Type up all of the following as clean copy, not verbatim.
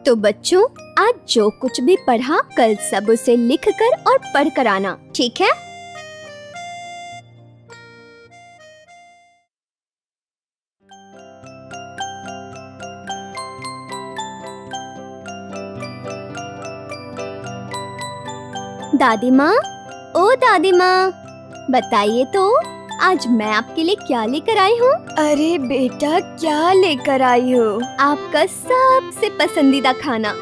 तो बच्चों, आज जो कुछ भी पढ़ा कल सब उसे लिख कर और पढ़ कर आना, ठीक है? दादी माँ, ओ दादी माँ, बताइए तो आज मैं आपके लिए क्या लेकर आई हूँ? अरे बेटा, क्या लेकर आई हो? आपका सबसे पसंदीदा खाना।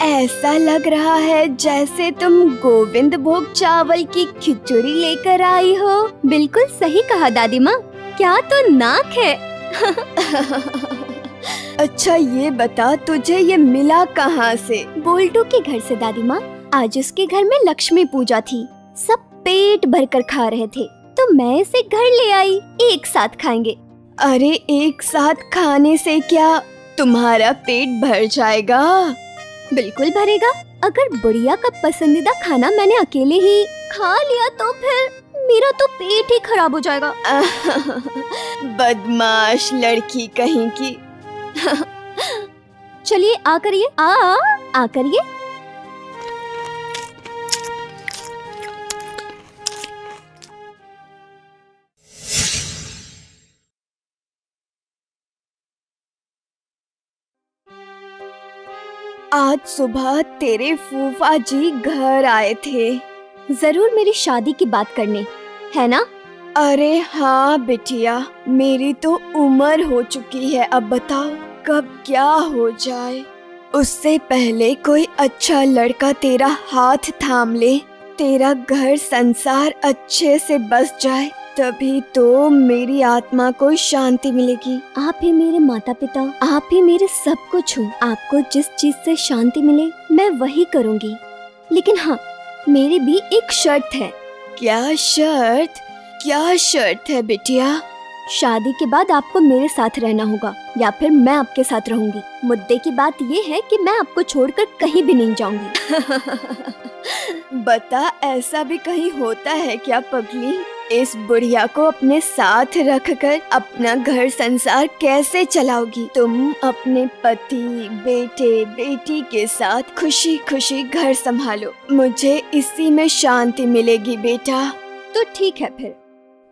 ऐसा लग रहा है जैसे तुम गोविंद भोग चावल की खिचड़ी लेकर आई हो। बिल्कुल सही कहा दादी माँ, क्या तो नाक है। अच्छा ये बता, तुझे ये मिला कहाँ से? बोल्टू के घर से दादी माँ। आज उसके घर में लक्ष्मी पूजा थी, सब पेट भरकर खा रहे थे, तो मैं इसे घर ले आई, एक साथ खाएंगे। अरे एक साथ खाने से क्या तुम्हारा पेट भर जाएगा? बिल्कुल भरेगा। अगर बुढ़िया का पसंदीदा खाना मैंने अकेले ही खा लिया तो फिर मेरा तो पेट ही खराब हो जाएगा। बदमाश लड़की कहीं की। चलिए आ करिए, आ करिए। आज सुबह तेरे फूफा जी घर आए थे। जरूर मेरी शादी की बात करने, है ना? अरे हाँ बिटिया, मेरी तो उम्र हो चुकी है, अब बताओ कब क्या हो जाए। उससे पहले कोई अच्छा लड़का तेरा हाथ थाम ले, तेरा घर संसार अच्छे से बस जाए, तभी तो मेरी आत्मा को शांति मिलेगी। आप ही मेरे माता पिता, आप ही मेरे सब कुछ हो। आपको जिस चीज से शांति मिले मैं वही करूँगी। लेकिन हाँ, मेरी भी एक शर्त है। क्या शर्त? क्या शर्त है बिटिया? शादी के बाद आपको मेरे साथ रहना होगा या फिर मैं आपके साथ रहूंगी। मुद्दे की बात ये है कि मैं आपको छोड़कर कहीं भी नहीं जाऊंगी। बता, ऐसा भी कहीं होता है क्या पगली? इस बुढ़िया को अपने साथ रखकर अपना घर संसार कैसे चलाओगी? तुम अपने पति, बेटे, बेटी के साथ खुशी खुशी घर संभालो, मुझे इसी में शांति मिलेगी बेटा। तो ठीक है, फिर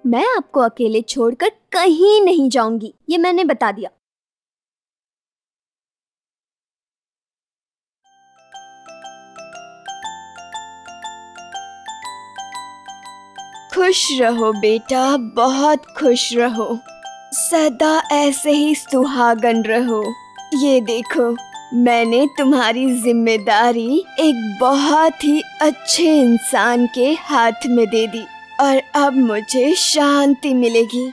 मैं आपको अकेले छोड़कर कहीं नहीं जाऊंगी, ये मैंने बता दिया। खुश रहो बेटा, बहुत खुश रहो, सदा ऐसे ही सुहागन रहो। ये देखो, मैंने तुम्हारी जिम्मेदारी एक बहुत ही अच्छे इंसान के हाथ में दे दी और अब मुझे शांति मिलेगी।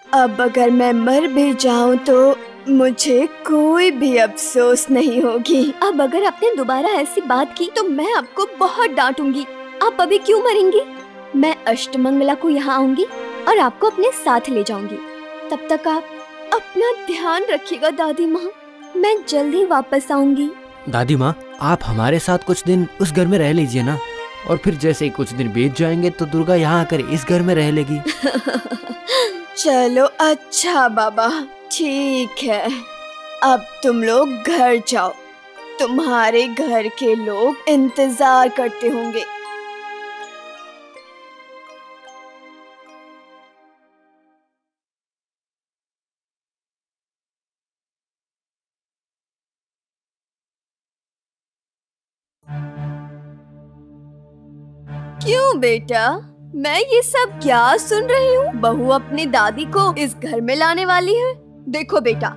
अब अगर मैं मर भी जाऊं तो मुझे कोई भी अफसोस नहीं होगी। अब अगर आपने दोबारा ऐसी बात की तो मैं आपको बहुत डांटूंगी। आप अभी क्यों मरेंगी? मैं अष्टमंगला को यहाँ आऊंगी और आपको अपने साथ ले जाऊंगी। तब तक आप अपना ध्यान रखिएगा दादी माँ, मैं जल्दी वापस आऊंगी। दादी माँ, आप हमारे साथ कुछ दिन उस घर में रह लीजिए ना, और फिर जैसे ही कुछ दिन बीत जाएंगे तो दुर्गा यहाँ आकर इस घर में रह लेगी। चलो अच्छा बाबा, ठीक है, अब तुम लोग घर जाओ, तुम्हारे घर के लोग इंतजार करते होंगे। क्यों बेटा, मैं ये सब क्या सुन रही हूँ? बहू अपनी दादी को इस घर में लाने वाली है। देखो बेटा,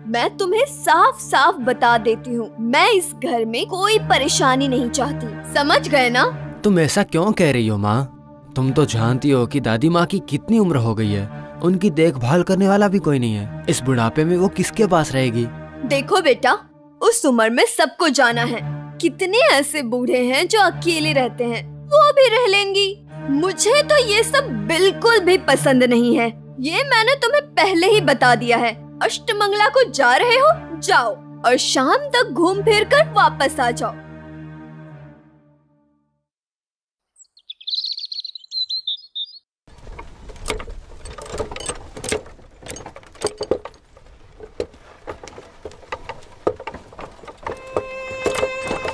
मैं तुम्हें साफ साफ बता देती हूँ, मैं इस घर में कोई परेशानी नहीं चाहती, समझ गए ना? तुम ऐसा क्यों कह रही हो माँ? तुम तो जानती हो कि दादी माँ की कितनी उम्र हो गई है, उनकी देखभाल करने वाला भी कोई नहीं है। इस बुढ़ापे में वो किसके पास रहेगी? देखो बेटा, उस उम्र में सबको जाना है। कितने ऐसे बूढ़े हैं जो अकेले रहते हैं, वो भी रह लेंगी। मुझे तो ये सब बिल्कुल भी पसंद नहीं है। ये मैंने तुम्हें पहले ही बता दिया है। अष्टमंगला को जा रहे हो, जाओ और शाम तक घूम फिर कर वापस आ जाओ।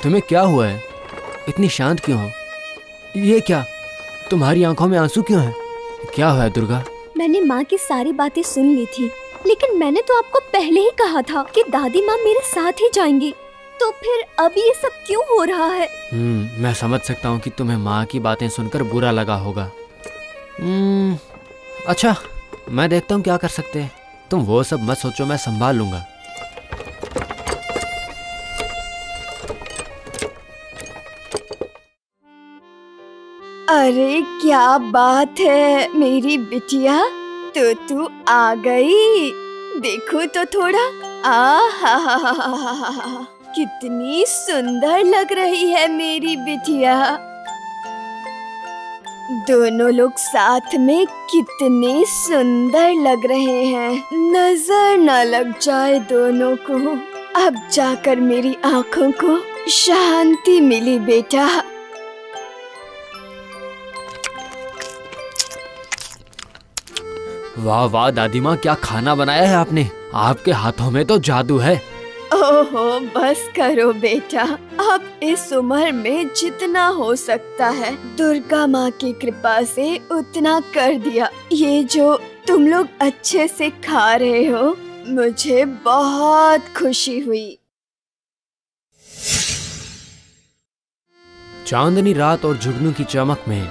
तुम्हें क्या हुआ है? इतनी शांत क्यों हो? ये क्या, तुम्हारी आंखों में आंसू क्यों है? क्या हुआ है दुर्गा? मैंने माँ की सारी बातें सुन ली थी, लेकिन मैंने तो आपको पहले ही कहा था कि दादी माँ मेरे साथ ही जाएंगी, तो फिर अब ये सब क्यों हो रहा है? मैं समझ सकता हूँ कि तुम्हें माँ की बातें सुनकर बुरा लगा होगा। अच्छा, मैं देखता हूँ क्या कर सकते हैं। तुम वो सब मत सोचो, मैं संभाल लूंगा। अरे क्या बात है मेरी बिटिया, तो तू आ गई। देखो तो थोड़ा, आ कितनी सुंदर लग रही है मेरी बिटिया। दोनों लोग साथ में कितने सुंदर लग रहे हैं, नजर न लग जाए दोनों को। अब जाकर मेरी आँखों को शांति मिली बेटा। वाह वाह दादी माँ, क्या खाना बनाया है आपने। आपके हाथों में तो जादू है। ओहो बस करो बेटा, अब इस उम्र में जितना हो सकता है दुर्गा माँ की कृपा से उतना कर दिया। ये जो तुम लोग अच्छे से खा रहे हो, मुझे बहुत खुशी हुई। चांदनी रात और जुगनू की चमक में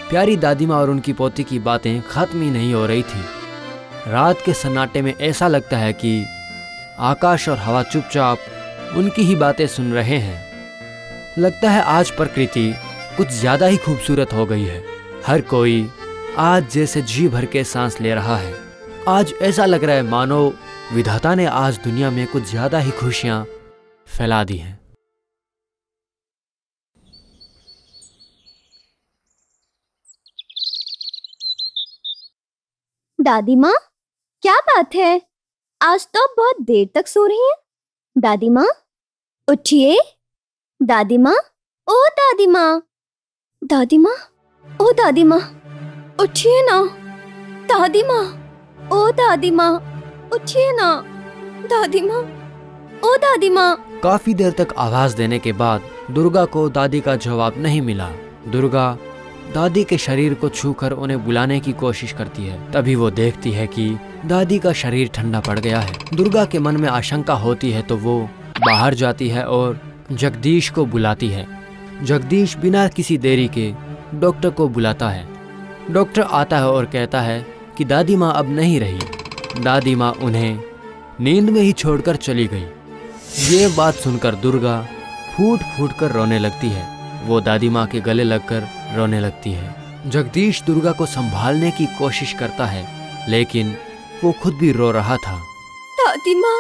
प्यारी दादी माँ और उनकी पोती की बातें खत्म ही नहीं हो रही थी। रात के सन्नाटे में ऐसा लगता है कि आकाश और हवा चुपचाप उनकी ही बातें सुन रहे हैं। लगता है आज प्रकृति कुछ ज्यादा ही खूबसूरत हो गई है। हर कोई आज जैसे जी भर के सांस ले रहा है। आज ऐसा लग रहा है मानो विधाता ने आज दुनिया में कुछ ज्यादा ही खुशियां फैला दी हैं। दादी माँ, क्या बात है? आज तो आप बहुत देर तक सो रही हैं। दादी माँ उठिए। दादी माँ, ओ दादी माँ, दादी माँ, ओ दादी माँ, उठिए ना। दादी माँ, ओ दादी माँ, उठिए ना। दादी माँ, ओ दादी माँ। काफी देर तक आवाज देने के बाद दुर्गा को दादी का जवाब नहीं मिला। दुर्गा दादी के शरीर को छूकर उन्हें बुलाने की कोशिश करती है। तभी वो देखती है कि दादी का शरीर ठंडा पड़ गया है। दुर्गा के मन में आशंका होती है तो वो बाहर जाती है और जगदीश को बुलाती है। जगदीश बिना किसी देरी के डॉक्टर को बुलाता है। डॉक्टर आता है और कहता है कि दादी माँ अब नहीं रही। दादी माँ उन्हें नींद में ही छोड़कर चली गई। ये बात सुनकर दुर्गा फूट फूट कर रोने लगती है। वो दादी माँ के गले लगकर रोने लगती है। जगदीश दुर्गा को संभालने की कोशिश करता है, लेकिन वो खुद भी रो रहा था। दादी माँ,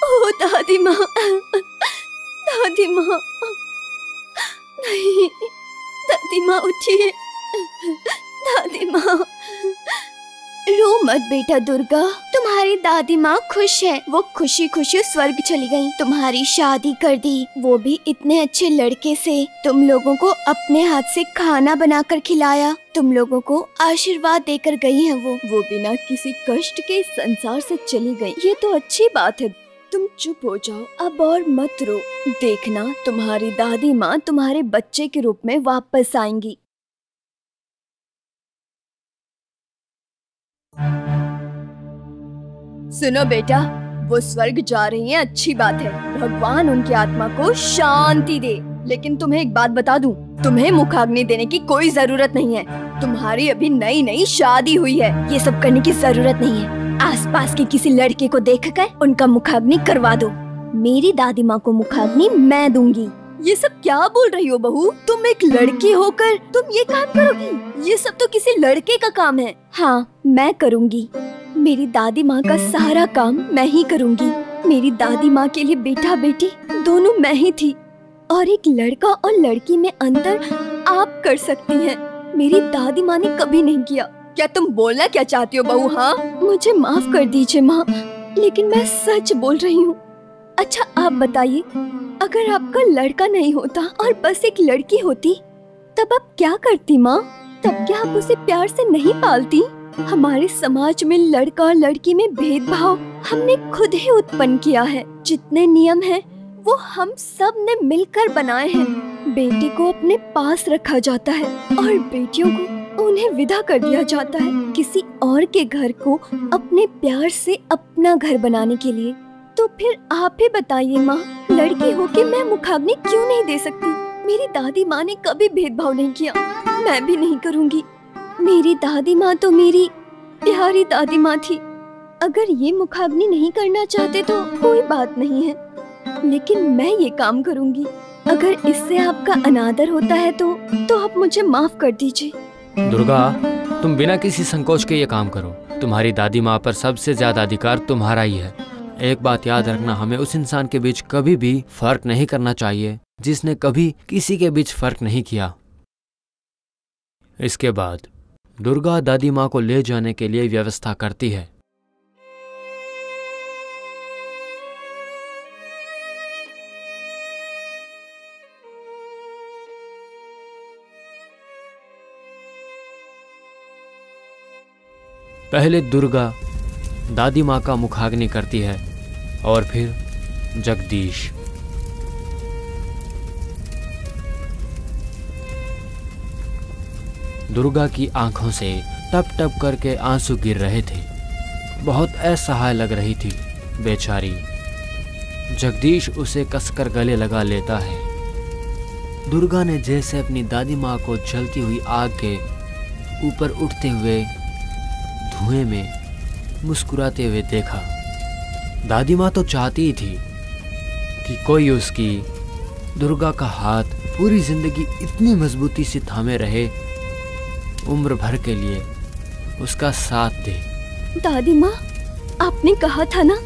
ओ दादी माँ, दादी माँ, नहीं, दादी माँ उठिए। दादी माँ, रो मत बेटा दुर्गा, तुम्हारी दादी माँ खुश है। वो खुशी खुशी स्वर्ग चली गई, तुम्हारी शादी कर दी, वो भी इतने अच्छे लड़के से। तुम लोगों को अपने हाथ से खाना बनाकर खिलाया, तुम लोगों को आशीर्वाद देकर गई है। वो बिना किसी कष्ट के इस संसार से चली गई। ये तो अच्छी बात है। तुम चुप हो जाओ अब और मत रो। देखना तुम्हारी दादी माँ तुम्हारे बच्चे के रूप में वापस आएंगी। सुनो बेटा, वो स्वर्ग जा रही हैं, अच्छी बात है। भगवान उनकी आत्मा को शांति दे। लेकिन तुम्हें एक बात बता दूं, तुम्हें मुखाग्नि देने की कोई जरूरत नहीं है। तुम्हारी अभी नई नई शादी हुई है, ये सब करने की जरूरत नहीं है। आसपास के किसी लड़के को देखकर उनका मुखाग्नि करवा दो। मेरी दादी माँ को मुखाग्नि मैं दूंगी। ये सब क्या बोल रही हो बहू? तुम एक लड़की होकर तुम ये काम करोगी? ये सब तो किसी लड़के का काम है। हाँ, मैं करूँगी। मेरी दादी माँ का सारा काम मैं ही करूँगी। मेरी दादी माँ के लिए बेटा बेटी दोनों मैं ही थी, और एक लड़का और लड़की में अंतर आप कर सकती हैं। मेरी दादी माँ ने कभी नहीं किया। क्या तुम बोलना क्या चाहती हो बहू? हाँ, मुझे माफ कर दीजिए माँ, लेकिन मैं सच बोल रही हूँ। अच्छा आप बताइए, अगर आपका लड़का नहीं होता और बस एक लड़की होती, तब आप क्या करती माँ? तब क्या आप उसे प्यार से नहीं पालती? हमारे समाज में लड़का और लड़की में भेदभाव हमने खुद ही उत्पन्न किया है। जितने नियम हैं वो हम सब ने मिलकर बनाए हैं। बेटी को अपने पास रखा जाता है और बेटियों को उन्हें विदा कर दिया जाता है किसी और के घर को अपने प्यार से अपना घर बनाने के लिए। तो फिर आप ही बताइए माँ, लड़की होके मैं मुखाग्नि क्यों नहीं दे सकती? मेरी दादी माँ ने कभी भेदभाव नहीं किया, मैं भी नहीं करूँगी। मेरी दादी माँ तो मेरी प्यारी दादी माँ थी। अगर ये मुखाग्नि नहीं करना चाहते तो कोई बात नहीं है, लेकिन मैं ये काम करूँगी। अगर इससे आपका अनादर होता है तो आप मुझे माफ कर दीजिए। दुर्गा, तुम बिना किसी संकोच के ये काम करो। तुम्हारी दादी माँ पर सबसे ज्यादा अधिकार तुम्हारा ही है। एक बात याद रखना, हमें उस इंसान के बीच कभी भी फर्क नहीं करना चाहिए जिसने कभी किसी के बीच फर्क नहीं किया। इसके बाद दुर्गा दादी माँ को ले जाने के लिए व्यवस्था करती है। पहले दुर्गा दादी माँ का मुखाग्नि करती है और फिर जगदीश। दुर्गा की आंखों से टप टप करके आंसू गिर रहे थे। बहुत असहाय लग रही थी बेचारी। जगदीश उसे कसकर गले लगा लेता है। दुर्गा ने जैसे अपनी दादी माँ को जलती हुई आग के ऊपर उठते हुए धुएं में मुस्कुराते हुए देखा। दादी माँ तो चाहती ही थी कि कोई उसकी दुर्गा का हाथ पूरी जिंदगी इतनी मजबूती से थामे रहे, उम्र भर के लिए उसका साथ दे। दादी माँ, आपने कहा था ना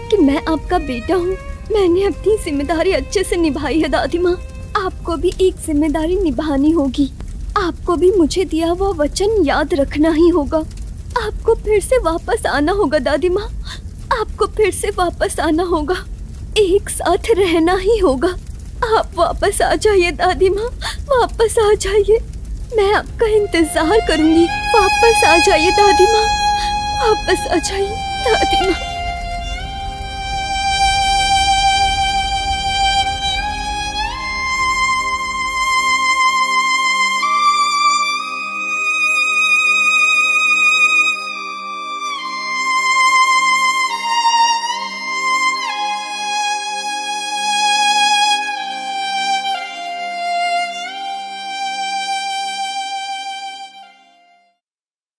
कि मैं आपका बेटा हूँ। मैंने अपनी जिम्मेदारी अच्छे से निभाई है दादी माँ। आपको भी एक जिम्मेदारी निभानी होगी। आपको भी मुझे दिया हुआ वचन याद रखना ही होगा। आपको फिर से वापस आना होगा दादी माँ, आपको फिर से वापस आना होगा। एक साथ रहना ही होगा। आप वापस आ जाइए दादी माँ, वापस आ जाइए। मैं आपका इंतजार करूंगी। वापस आ जाइए दादी माँ, वापस आ जाइए दादी माँ।